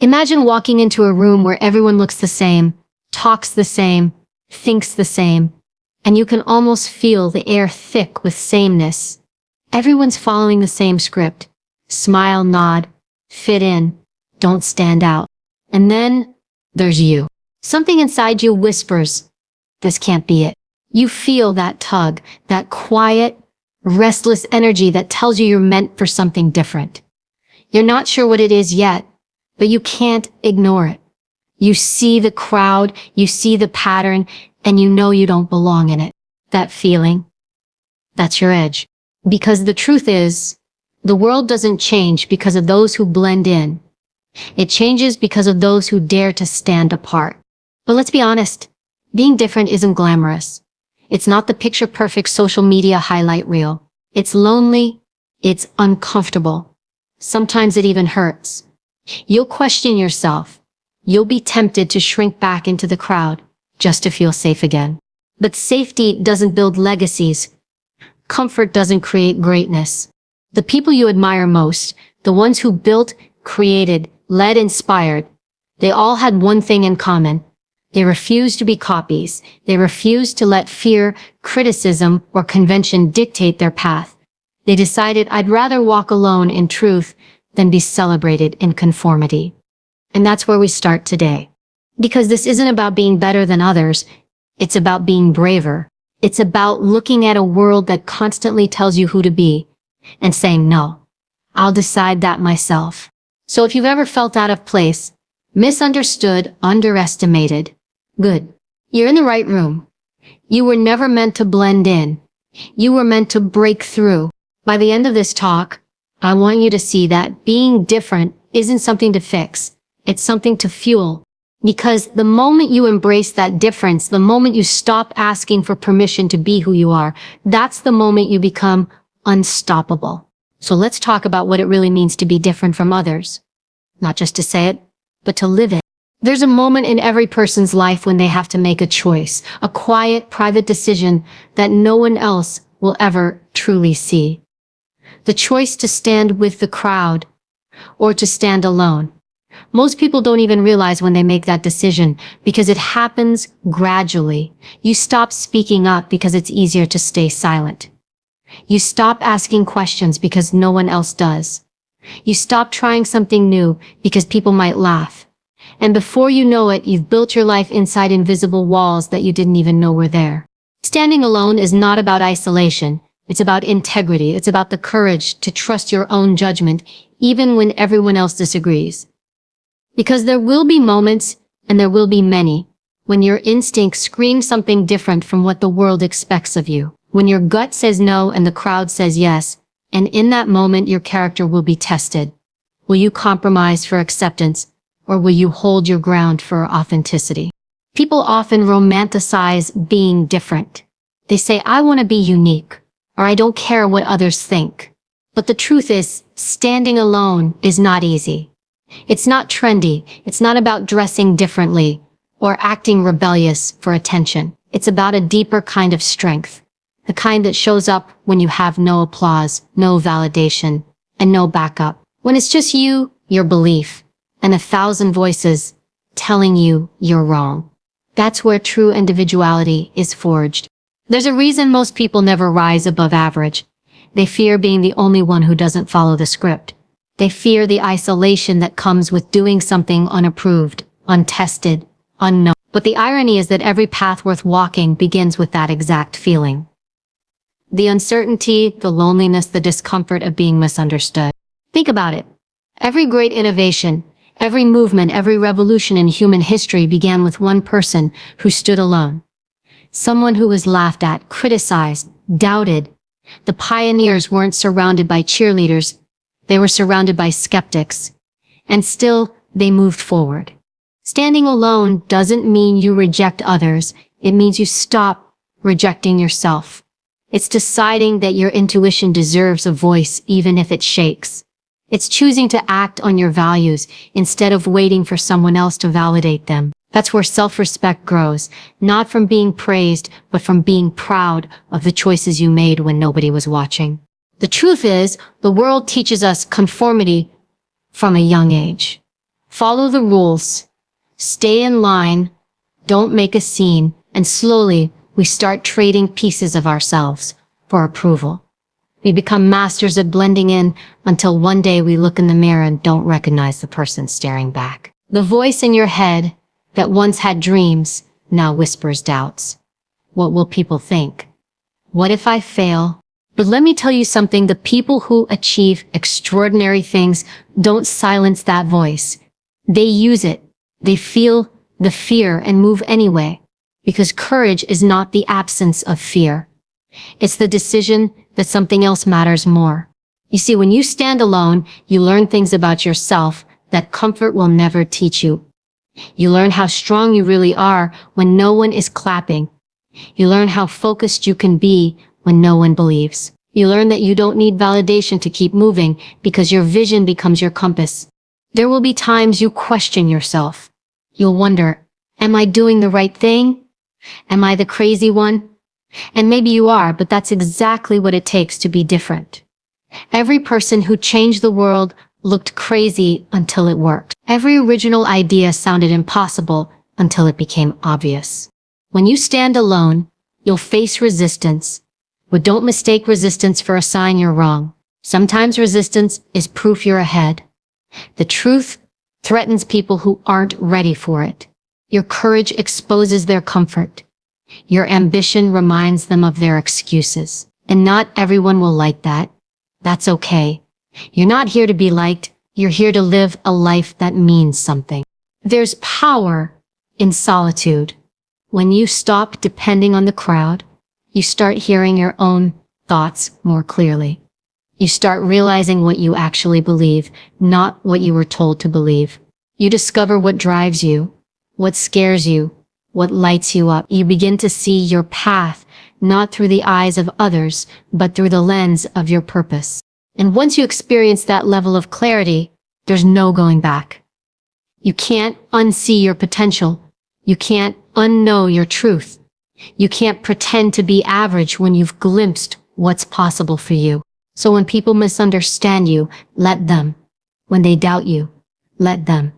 Imagine walking into a room where everyone looks the same, talks the same, thinks the same, and you can almost feel the air thick with sameness. Everyone's following the same script. Smile, nod, fit in, don't stand out. And then there's you. Something inside you whispers, this can't be it. You feel that tug, that quiet, restless energy that tells you you're meant for something different. You're not sure what it is yet, but you can't ignore it. You see the crowd, you see the pattern, and you know you don't belong in it. That feeling, that's your edge. Because the truth is, the world doesn't change because of those who blend in. It changes because of those who dare to stand apart. But let's be honest, being different isn't glamorous. It's not the picture-perfect social media highlight reel. It's lonely, it's uncomfortable. Sometimes it even hurts. You'll question yourself. You'll be tempted to shrink back into the crowd just to feel safe again. But safety doesn't build legacies. Comfort doesn't create greatness. The people you admire most, the ones who built, created, led, inspired, they all had one thing in common. They refused to be copies. They refused to let fear, criticism, or convention dictate their path. They decided, I'd rather walk alone in truth than be celebrated in conformity. And that's where we start today. Because this isn't about being better than others. It's about being braver. It's about looking at a world that constantly tells you who to be and saying, no, I'll decide that myself. So if you've ever felt out of place, misunderstood, underestimated, good. You're in the right room. You were never meant to blend in. You were meant to break through. By the end of this talk, I want you to see that being different isn't something to fix. It's something to fuel. Because the moment you embrace that difference, the moment you stop asking for permission to be who you are, that's the moment you become unstoppable. So let's talk about what it really means to be different from others. Not just to say it, but to live it. There's a moment in every person's life when they have to make a choice, a quiet, private decision that no one else will ever truly see. The choice to stand with the crowd or to stand alone. Most people don't even realize when they make that decision because it happens gradually. You stop speaking up because it's easier to stay silent. You stop asking questions because no one else does. You stop trying something new because people might laugh. And before you know it, you've built your life inside invisible walls that you didn't even know were there. Standing alone is not about isolation. It's about integrity. It's about the courage to trust your own judgment, even when everyone else disagrees. Because there will be moments, and there will be many, when your instinct screams something different from what the world expects of you. When your gut says no and the crowd says yes, and in that moment your character will be tested. Will you compromise for acceptance, or will you hold your ground for authenticity? People often romanticize being different. They say, I want to be unique, or I don't care what others think. But the truth is, standing alone is not easy. It's not trendy. It's not about dressing differently or acting rebellious for attention. It's about a deeper kind of strength, the kind that shows up when you have no applause, no validation, and no backup. When it's just you, your belief, and 1,000 voices telling you you're wrong. That's where true individuality is forged. There's a reason most people never rise above average. They fear being the only one who doesn't follow the script. They fear the isolation that comes with doing something unapproved, untested, unknown. But the irony is that every path worth walking begins with that exact feeling. The uncertainty, the loneliness, the discomfort of being misunderstood. Think about it. Every great innovation, every movement, every revolution in human history began with one person who stood alone. Someone who was laughed at, criticized, doubted. The pioneers weren't surrounded by cheerleaders. They were surrounded by skeptics. And still, they moved forward. Standing alone doesn't mean you reject others. It means you stop rejecting yourself. It's deciding that your intuition deserves a voice even if it shakes. It's choosing to act on your values instead of waiting for someone else to validate them. That's where self-respect grows, not from being praised, but from being proud of the choices you made when nobody was watching. The truth is, the world teaches us conformity from a young age. Follow the rules. Stay in line. Don't make a scene. And slowly, we start trading pieces of ourselves for approval. We become masters at blending in until one day we look in the mirror and don't recognize the person staring back. The voice in your head that once had dreams now whispers doubts. What will people think? What if I fail? But let me tell you something, the people who achieve extraordinary things don't silence that voice. They use it. They feel the fear and move anyway. Because courage is not the absence of fear. It's the decision that something else matters more. You see, when you stand alone, you learn things about yourself that comfort will never teach you. You learn how strong you really are when no one is clapping. You learn how focused you can be when no one believes. You learn that you don't need validation to keep moving because your vision becomes your compass. There will be times you question yourself. You'll wonder, am I doing the right thing? Am I the crazy one? And maybe you are, but that's exactly what it takes to be different. Every person who changed the world looked crazy until it worked. Every original idea sounded impossible until it became obvious. When you stand alone, you'll face resistance. But don't mistake resistance for a sign you're wrong. Sometimes resistance is proof you're ahead. The truth threatens people who aren't ready for it. Your courage exposes their comfort. Your ambition reminds them of their excuses. And not everyone will like that. That's okay. You're not here to be liked. You're here to live a life that means something. There's power in solitude. When you stop depending on the crowd, you start hearing your own thoughts more clearly. You start realizing what you actually believe, not what you were told to believe. You discover what drives you, what scares you, what lights you up. You begin to see your path, not through the eyes of others, but through the lens of your purpose. And once you experience that level of clarity, there's no going back. You can't unsee your potential. You can't unknow your truth. You can't pretend to be average when you've glimpsed what's possible for you. So when people misunderstand you, let them. When they doubt you, let them.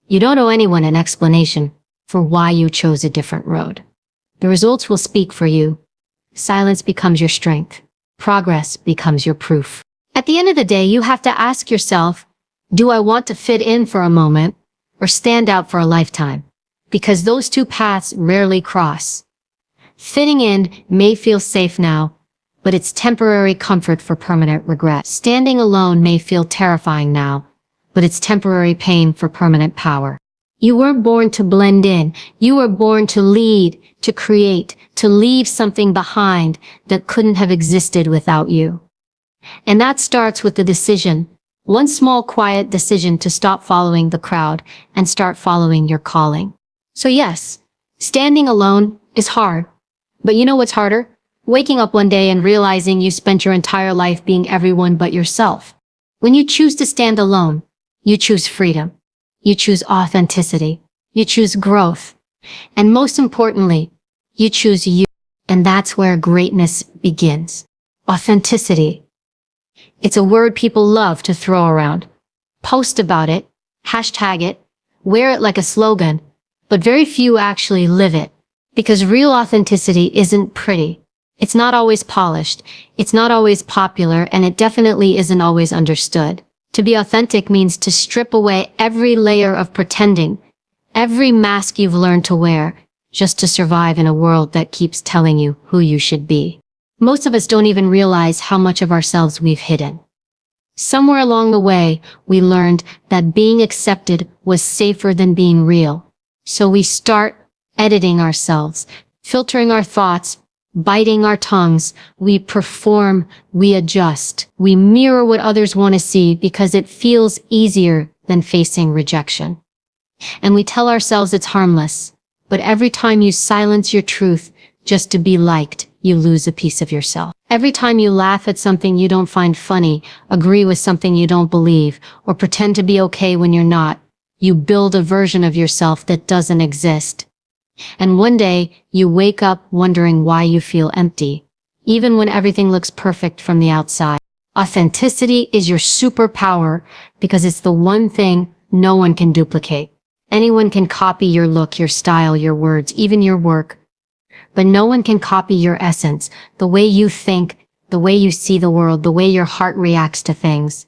You don't owe anyone an explanation for why you chose a different road. The results will speak for you. Silence becomes your strength. Progress becomes your proof. At the end of the day, you have to ask yourself, do I want to fit in for a moment or stand out for a lifetime? Because those two paths rarely cross. Fitting in may feel safe now, but it's temporary comfort for permanent regret. Standing alone may feel terrifying now, but it's temporary pain for permanent power. You weren't born to blend in. You were born to lead, to create, to leave something behind that couldn't have existed without you. And that starts with the decision, one small quiet decision to stop following the crowd and start following your calling. So yes, standing alone is hard. But you know what's harder? Waking up one day and realizing you spent your entire life being everyone but yourself. When you choose to stand alone, you choose freedom. You choose authenticity. You choose growth. And most importantly, you choose you. And that's where greatness begins. Authenticity. It's a word people love to throw around. Post about it, hashtag it, wear it like a slogan, but very few actually live it. Because real authenticity isn't pretty. It's not always polished. It's not always popular, and it definitely isn't always understood. To be authentic means to strip away every layer of pretending, every mask you've learned to wear, just to survive in a world that keeps telling you who you should be. Most of us don't even realize how much of ourselves we've hidden. Somewhere along the way, we learned that being accepted was safer than being real. So we start editing ourselves, filtering our thoughts, biting our tongues. We perform, we adjust, we mirror what others want to see because it feels easier than facing rejection. And we tell ourselves it's harmless, but every time you silence your truth just to be liked, you lose a piece of yourself. Every time you laugh at something you don't find funny, agree with something you don't believe, or pretend to be okay when you're not, you build a version of yourself that doesn't exist. And one day, you wake up wondering why you feel empty, even when everything looks perfect from the outside. Authenticity is your superpower because it's the one thing no one can duplicate. Anyone can copy your look, your style, your words, even your work. But no one can copy your essence, the way you think, the way you see the world, the way your heart reacts to things.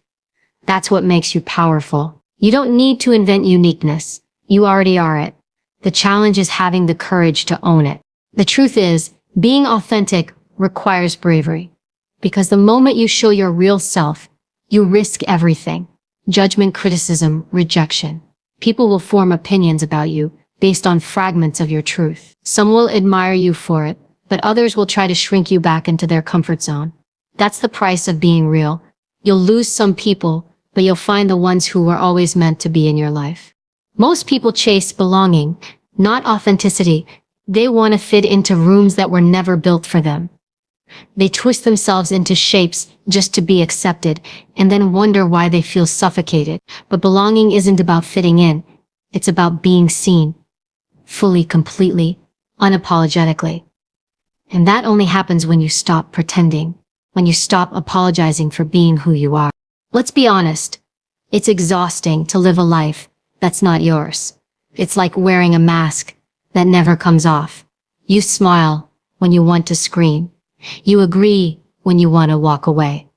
That's what makes you powerful. You don't need to invent uniqueness. You already are it. The challenge is having the courage to own it. The truth is, being authentic requires bravery. Because the moment you show your real self, you risk everything. Judgment, criticism, rejection. People will form opinions about you based on fragments of your truth. Some will admire you for it, but others will try to shrink you back into their comfort zone. That's the price of being real. You'll lose some people, but you'll find the ones who were always meant to be in your life. Most people chase belonging, not authenticity. They want to fit into rooms that were never built for them. They twist themselves into shapes just to be accepted, and then wonder why they feel suffocated. But belonging isn't about fitting in. It's about being seen. Fully, completely, unapologetically. And that only happens when you stop pretending. When you stop apologizing for being who you are. Let's be honest. It's exhausting to live a life that's not yours. It's like wearing a mask that never comes off. You smile when you want to scream. You agree when you want to walk away.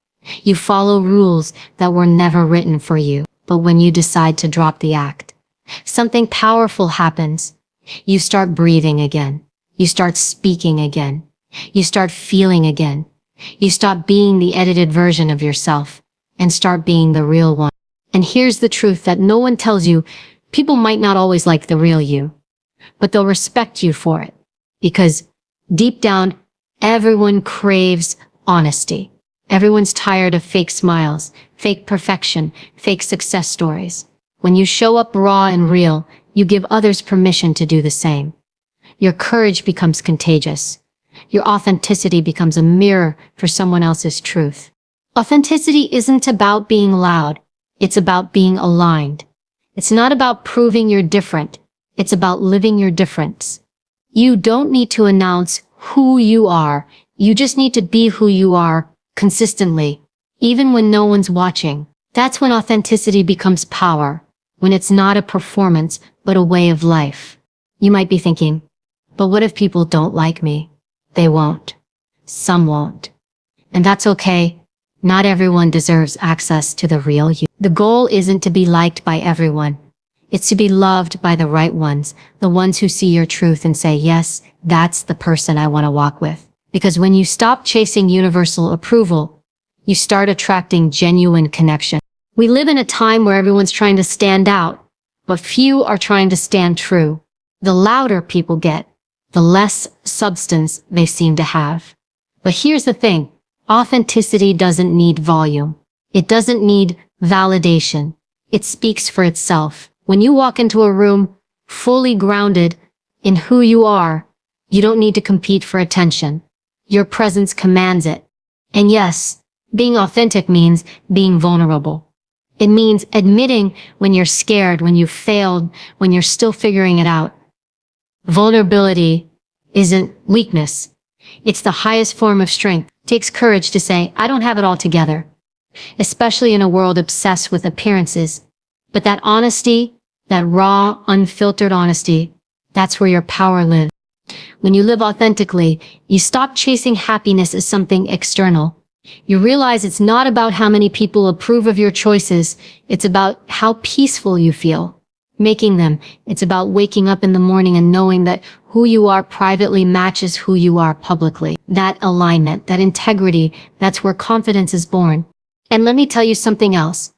You follow rules that were never written for you. But when you decide to drop the act, something powerful happens. You start breathing again. You start speaking again. You start feeling again. You stop being the edited version of yourself and start being the real one. And here's the truth that no one tells you. People might not always like the real you, but they'll respect you for it. Because deep down, everyone craves honesty. Everyone's tired of fake smiles, fake perfection, fake success stories. When you show up raw and real, you give others permission to do the same. Your courage becomes contagious. Your authenticity becomes a mirror for someone else's truth. Authenticity isn't about being loud. It's about being aligned. It's not about proving you're different. It's about living your difference. You don't need to announce who you are. You just need to be who you are consistently, even when no one's watching. That's when authenticity becomes power, when it's not a performance, but a way of life. You might be thinking, but what if people don't like me? They won't. Some won't. And that's okay. Not everyone deserves access to the real you. The goal isn't to be liked by everyone. It's to be loved by the right ones, the ones who see your truth and say, yes, that's the person I want to walk with. Because when you stop chasing universal approval, you start attracting genuine connection. We live in a time where everyone's trying to stand out, but few are trying to stand true. The louder people get, the less substance they seem to have. But here's the thing. Authenticity doesn't need volume. It doesn't need validation. It speaks for itself. When you walk into a room fully grounded in who you are, you don't need to compete for attention. Your presence commands it. And yes, being authentic means being vulnerable. It means admitting when you're scared, when you've failed, when you're still figuring it out. Vulnerability isn't weakness. It's the highest form of strength. It takes courage to say, I don't have it all together, especially in a world obsessed with appearances. But that honesty, that raw, unfiltered honesty, that's where your power lives. When you live authentically, you stop chasing happiness as something external. You realize it's not about how many people approve of your choices. It's about how peaceful you feel making them. It's about waking up in the morning and knowing that who you are privately matches who you are publicly. That alignment, that integrity, that's where confidence is born. And let me tell you something else.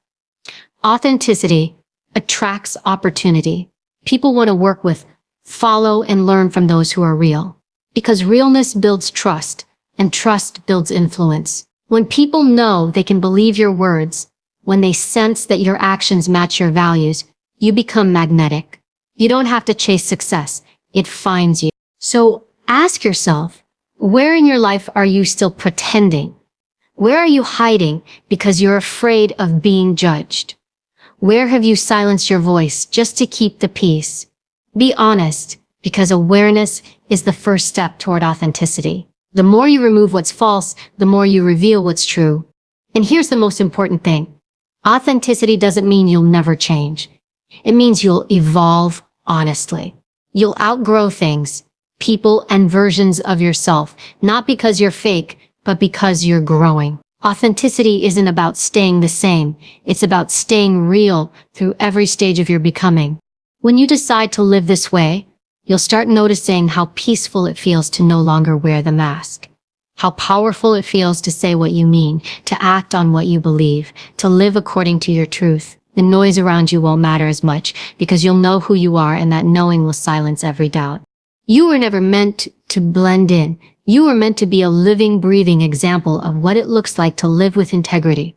Authenticity attracts opportunity. People want to work with, follow, and learn from those who are real. Because realness builds trust, and trust builds influence. When people know they can believe your words, when they sense that your actions match your values, you become magnetic. You don't have to chase success. It finds you. So ask yourself, where in your life are you still pretending? Where are you hiding because you're afraid of being judged? Where have you silenced your voice just to keep the peace? Be honest, because awareness is the first step toward authenticity. The more you remove what's false, the more you reveal what's true. And here's the most important thing. Authenticity doesn't mean you'll never change. It means you'll evolve honestly. You'll outgrow things, people, and versions of yourself, not because you're fake, but because you're growing. Authenticity isn't about staying the same. It's about staying real through every stage of your becoming. When you decide to live this way, you'll start noticing how peaceful it feels to no longer wear the mask. How powerful it feels to say what you mean, to act on what you believe, to live according to your truth. The noise around you won't matter as much because you'll know who you are, and that knowing will silence every doubt. You were never meant to blend in. You were meant to be a living, breathing example of what it looks like to live with integrity.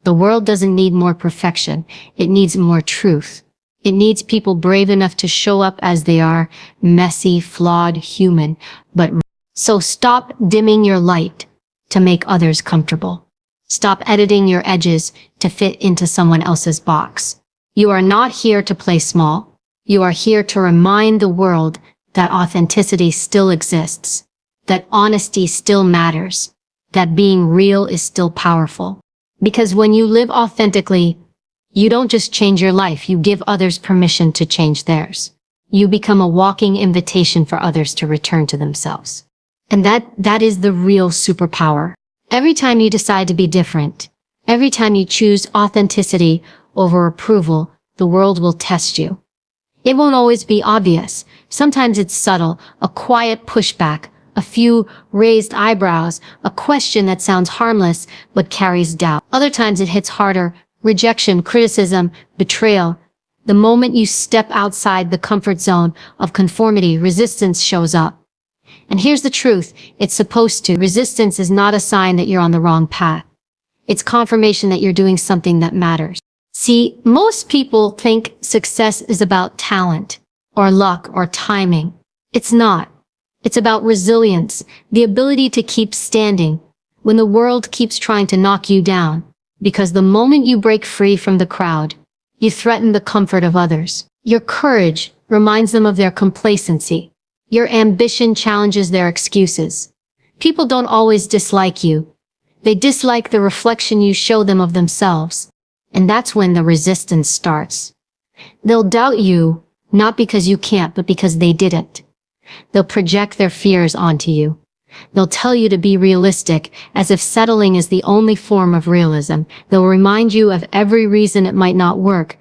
The world doesn't need more perfection. It needs more truth. It needs people brave enough to show up as they are, messy, flawed, human, but so stop dimming your light to make others comfortable. Stop editing your edges to fit into someone else's box. You are not here to play small. You are here to remind the world that authenticity still exists, that honesty still matters, that being real is still powerful. Because when you live authentically, you don't just change your life, you give others permission to change theirs. You become a walking invitation for others to return to themselves. And that is the real superpower. Every time you decide to be different, every time you choose authenticity over approval, the world will test you. It won't always be obvious. Sometimes it's subtle, a quiet pushback, a few raised eyebrows, a question that sounds harmless but carries doubt. Other times it hits harder, rejection, criticism, betrayal. The moment you step outside the comfort zone of conformity, resistance shows up. And here's the truth, it's supposed to. Resistance is not a sign that you're on the wrong path. It's confirmation that you're doing something that matters. See, most people think success is about talent, or luck, or timing. It's not. It's about resilience, the ability to keep standing when the world keeps trying to knock you down. Because the moment you break free from the crowd, you threaten the comfort of others. Your courage reminds them of their complacency. Your ambition challenges their excuses. People don't always dislike you. They dislike the reflection you show them of themselves. And that's when the resistance starts. They'll doubt you, not because you can't, but because they didn't. They'll project their fears onto you. They'll tell you to be realistic, as if settling is the only form of realism. They'll remind you of every reason it might not work,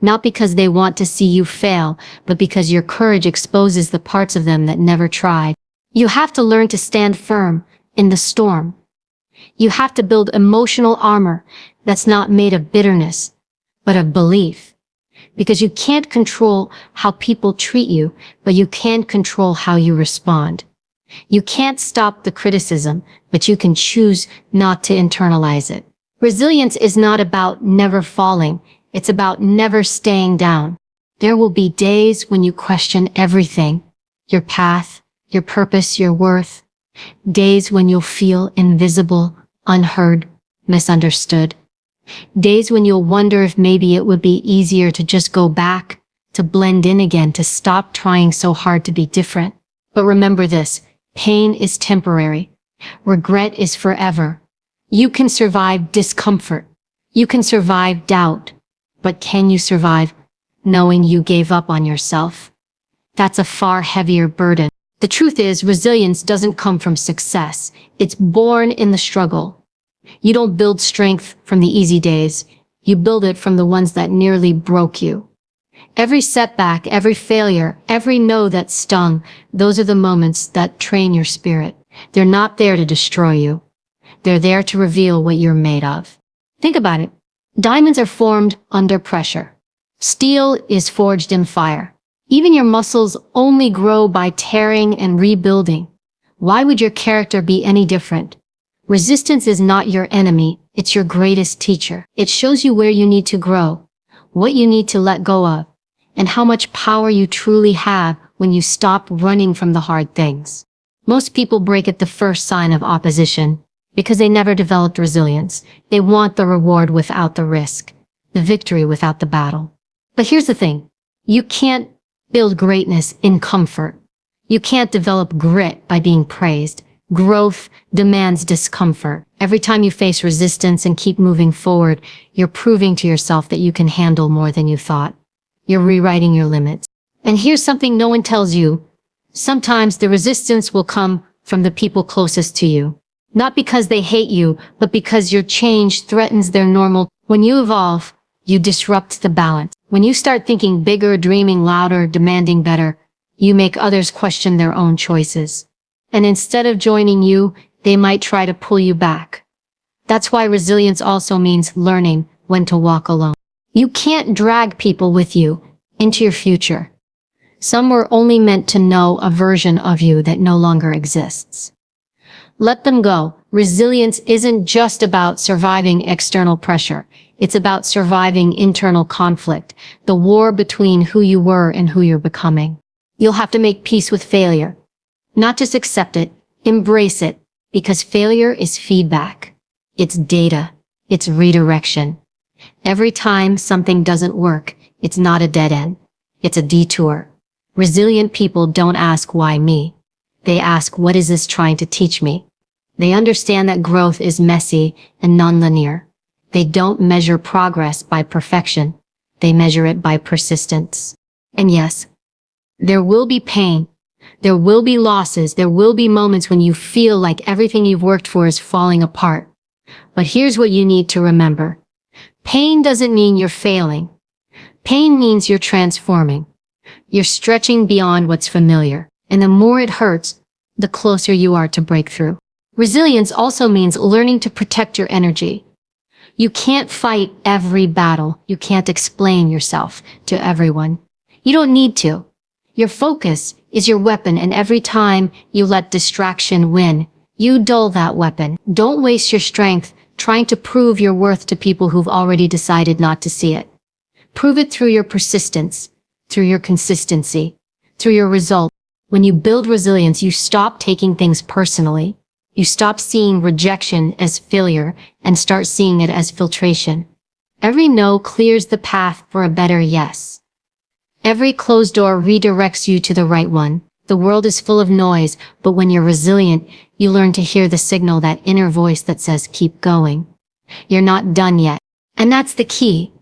not because they want to see you fail, but because your courage exposes the parts of them that never tried. You have to learn to stand firm in the storm. You have to build emotional armor that's not made of bitterness, but of belief. Because you can't control how people treat you, but you can control how you respond. You can't stop the criticism, but you can choose not to internalize it. Resilience is not about never falling. It's about never staying down. There will be days when you question everything, your path, your purpose, your worth. Days when you'll feel invisible, unheard, misunderstood. Days when you'll wonder if maybe it would be easier to just go back, to blend in again, to stop trying so hard to be different. But remember this, pain is temporary. Regret is forever. You can survive discomfort. You can survive doubt. But can you survive knowing you gave up on yourself? That's a far heavier burden. The truth is, resilience doesn't come from success. It's born in the struggle. You don't build strength from the easy days. You build it from the ones that nearly broke you. Every setback, every failure, every no that stung, those are the moments that train your spirit. They're not there to destroy you. They're there to reveal what you're made of. Think about it. Diamonds are formed under pressure. Steel is forged in fire. Even your muscles only grow by tearing and rebuilding. Why would your character be any different? Resistance is not your enemy, it's your greatest teacher. It shows you where you need to grow, what you need to let go of, and how much power you truly have when you stop running from the hard things. Most people break at the first sign of opposition because they never developed resilience. They want the reward without the risk, the victory without the battle. But here's the thing, you can't build greatness in comfort. You can't develop grit by being praised. Growth demands discomfort. Every time you face resistance and keep moving forward, you're proving to yourself that you can handle more than you thought. You're rewriting your limits. And here's something no one tells you. Sometimes the resistance will come from the people closest to you. Not because they hate you, but because your change threatens their normal. When you evolve, you disrupt the balance. When you start thinking bigger, dreaming louder, demanding better, you make others question their own choices. And instead of joining you, they might try to pull you back. That's why resilience also means learning when to walk alone. You can't drag people with you into your future. Some were only meant to know a version of you that no longer exists. Let them go. Resilience isn't just about surviving external pressure. It's about surviving internal conflict, the war between who you were and who you're becoming. You'll have to make peace with failure. Not just accept it, embrace it, because failure is feedback. It's data. It's redirection. Every time something doesn't work, it's not a dead end. It's a detour. Resilient people don't ask why me. They ask, what is this trying to teach me? They understand that growth is messy and nonlinear. They don't measure progress by perfection. They measure it by persistence. And yes, there will be pain. There will be losses. There will be moments when you feel like everything you've worked for is falling apart. But here's what you need to remember. Pain doesn't mean you're failing. Pain means you're transforming. You're stretching beyond what's familiar. And the more it hurts, the closer you are to breakthrough. Resilience also means learning to protect your energy. You can't fight every battle. You can't explain yourself to everyone. You don't need to. Your focus is your weapon, and every time you let distraction win, you dull that weapon. Don't waste your strength trying to prove your worth to people who've already decided not to see it. Prove it through your persistence, through your consistency, through your result. When you build resilience, you stop taking things personally. You stop seeing rejection as failure and start seeing it as filtration. Every no clears the path for a better yes. Every closed door redirects you to the right one. The world is full of noise, but when you're resilient, you learn to hear the signal, that inner voice that says, keep going. You're not done yet. And that's the key.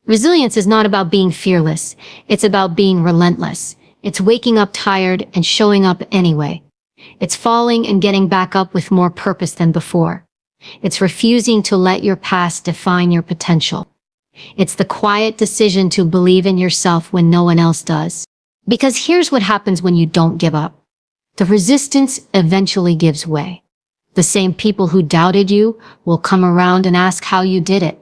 Resilience is not about being fearless. It's about being relentless. It's waking up tired and showing up anyway. It's falling and getting back up with more purpose than before. It's refusing to let your past define your potential. It's the quiet decision to believe in yourself when no one else does. Because here's what happens when you don't give up. The resistance eventually gives way. The same people who doubted you will come around and ask how you did it.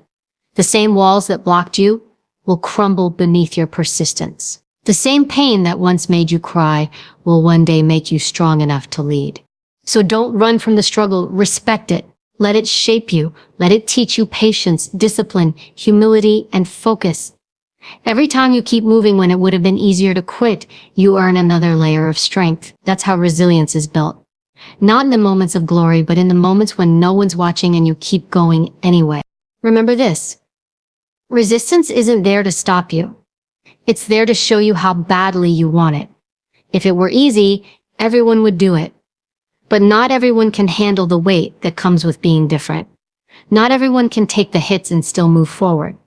The same walls that blocked you will crumble beneath your persistence. The same pain that once made you cry will one day make you strong enough to lead. So don't run from the struggle. Respect it. Let it shape you. Let it teach you patience, discipline, humility, and focus. Every time you keep moving when it would have been easier to quit, you earn another layer of strength. That's how resilience is built. Not in the moments of glory, but in the moments when no one's watching and you keep going anyway. Remember this. Resistance isn't there to stop you. It's there to show you how badly you want it. If it were easy, everyone would do it. But not everyone can handle the weight that comes with being different. Not everyone can take the hits and still move forward.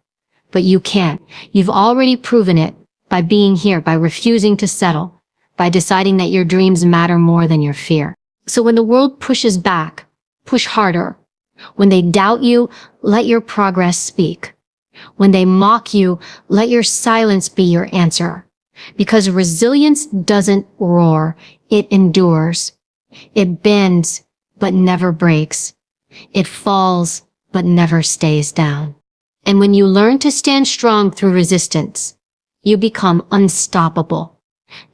But you can. You've already proven it by being here, by refusing to settle, by deciding that your dreams matter more than your fear. So when the world pushes back, push harder. When they doubt you, let your progress speak. When they mock you, let your silence be your answer. Because resilience doesn't roar, it endures. It bends, but never breaks. It falls, but never stays down. And when you learn to stand strong through resistance, you become unstoppable.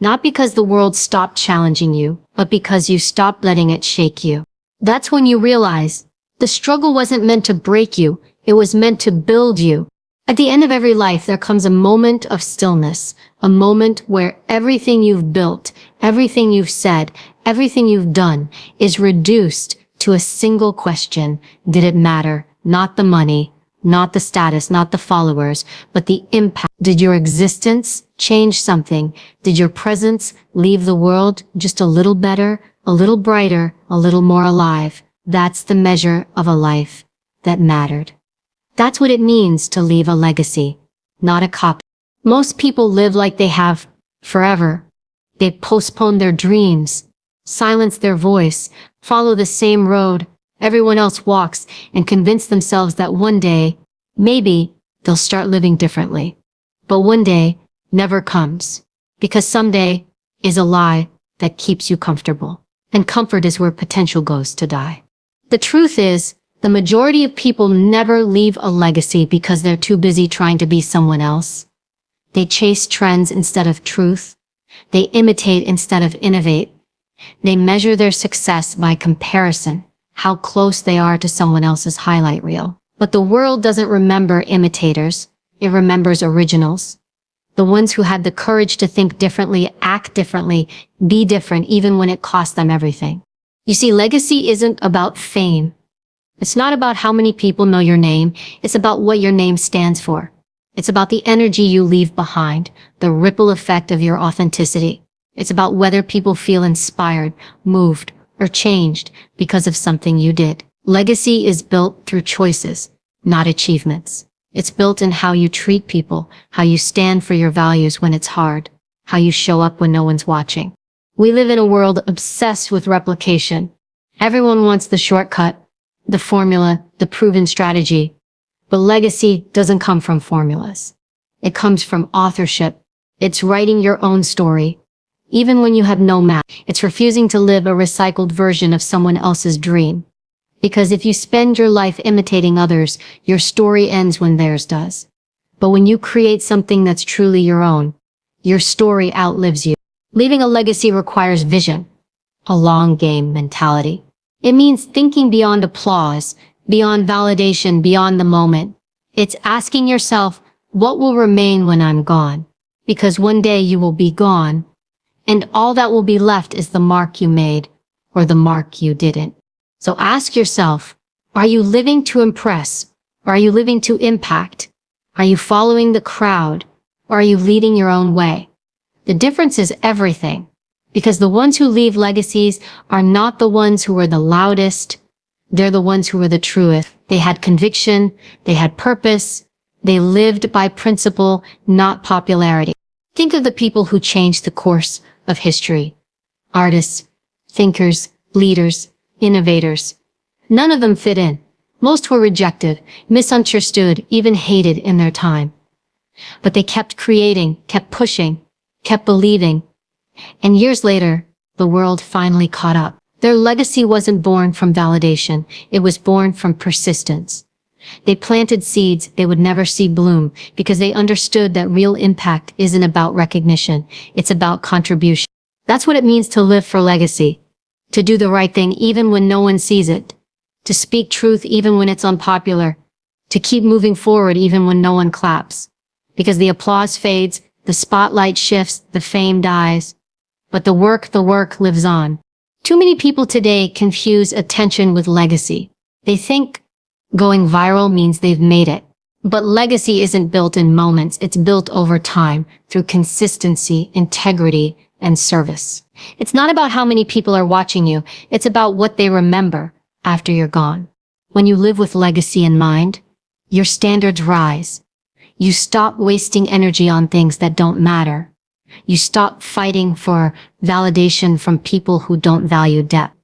Not because the world stopped challenging you, but because you stopped letting it shake you. That's when you realize the struggle wasn't meant to break you, it was meant to build you. At the end of every life, there comes a moment of stillness, a moment where everything you've built, everything you've said, everything you've done is reduced to a single question. Did it matter? Not the money, not the status, not the followers, but the impact. Did your existence change something? Did your presence leave the world just a little better, a little brighter, a little more alive? That's the measure of a life that mattered. That's what it means to leave a legacy, not a copy. Most people live like they have forever. They postpone their dreams, silence their voice, follow the same road everyone else walks, and convince themselves that one day, maybe, they'll start living differently. But one day never comes, because someday is a lie that keeps you comfortable. And comfort is where potential goes to die. The truth is, the majority of people never leave a legacy because they're too busy trying to be someone else. They chase trends instead of truth. They imitate instead of innovate. They measure their success by comparison, how close they are to someone else's highlight reel. But the world doesn't remember imitators. It remembers originals. The ones who had the courage to think differently, act differently, be different, even when it cost them everything. You see, legacy isn't about fame. It's not about how many people know your name. It's about what your name stands for. It's about the energy you leave behind, the ripple effect of your authenticity. It's about whether people feel inspired, moved, or changed because of something you did. Legacy is built through choices, not achievements. It's built in how you treat people, how you stand for your values when it's hard, how you show up when no one's watching. We live in a world obsessed with replication. Everyone wants the shortcut, the formula, the proven strategy. But legacy doesn't come from formulas. It comes from authorship. It's writing your own story. Even when you have no map, it's refusing to live a recycled version of someone else's dream. Because if you spend your life imitating others, your story ends when theirs does. But when you create something that's truly your own, your story outlives you. Leaving a legacy requires vision, a long game mentality. It means thinking beyond applause, beyond validation, beyond the moment. It's asking yourself, what will remain when I'm gone? Because one day you will be gone, and all that will be left is the mark you made, or the mark you didn't. So ask yourself, are you living to impress? Or are you living to impact? Are you following the crowd? Or are you leading your own way? The difference is everything. Because the ones who leave legacies are not the ones who are the loudest. They're the ones who were the truest. They had conviction. They had purpose. They lived by principle, not popularity. Think of the people who changed the course of history. Artists, thinkers, leaders, innovators. None of them fit in. Most were rejected, misunderstood, even hated in their time. But they kept creating, kept pushing, kept believing. And years later, the world finally caught up. Their legacy wasn't born from validation. It was born from persistence. They planted seeds they would never see bloom because they understood that real impact isn't about recognition. It's about contribution. That's what it means to live for legacy. To do the right thing even when no one sees it. To speak truth even when it's unpopular. To keep moving forward even when no one claps. Because the applause fades, the spotlight shifts, the fame dies. But the work lives on. Too many people today confuse attention with legacy. They think going viral means they've made it. But legacy isn't built in moments. It's built over time through consistency, integrity, and service. It's not about how many people are watching you. It's about what they remember after you're gone. When you live with legacy in mind, your standards rise. You stop wasting energy on things that don't matter. You stop fighting for validation from people who don't value depth.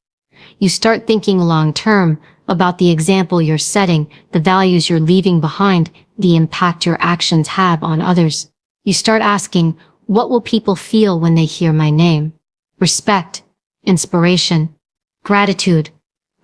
You start thinking long-term about the example you're setting, the values you're leaving behind, the impact your actions have on others. You start asking, what will people feel when they hear my name? Respect, inspiration, gratitude,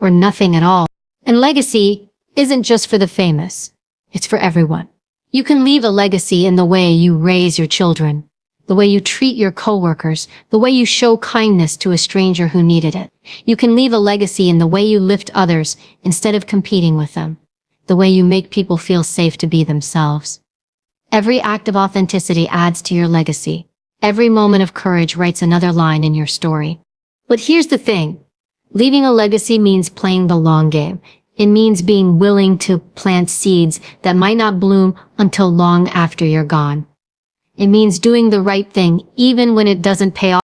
or nothing at all. And legacy isn't just for the famous. It's for everyone. You can leave a legacy in the way you raise your children, the way you treat your coworkers, the way you show kindness to a stranger who needed it. You can leave a legacy in the way you lift others instead of competing with them, the way you make people feel safe to be themselves. Every act of authenticity adds to your legacy. Every moment of courage writes another line in your story. But here's the thing. Leaving a legacy means playing the long game. It means being willing to plant seeds that might not bloom until long after you're gone. It means doing the right thing even when it doesn't pay off.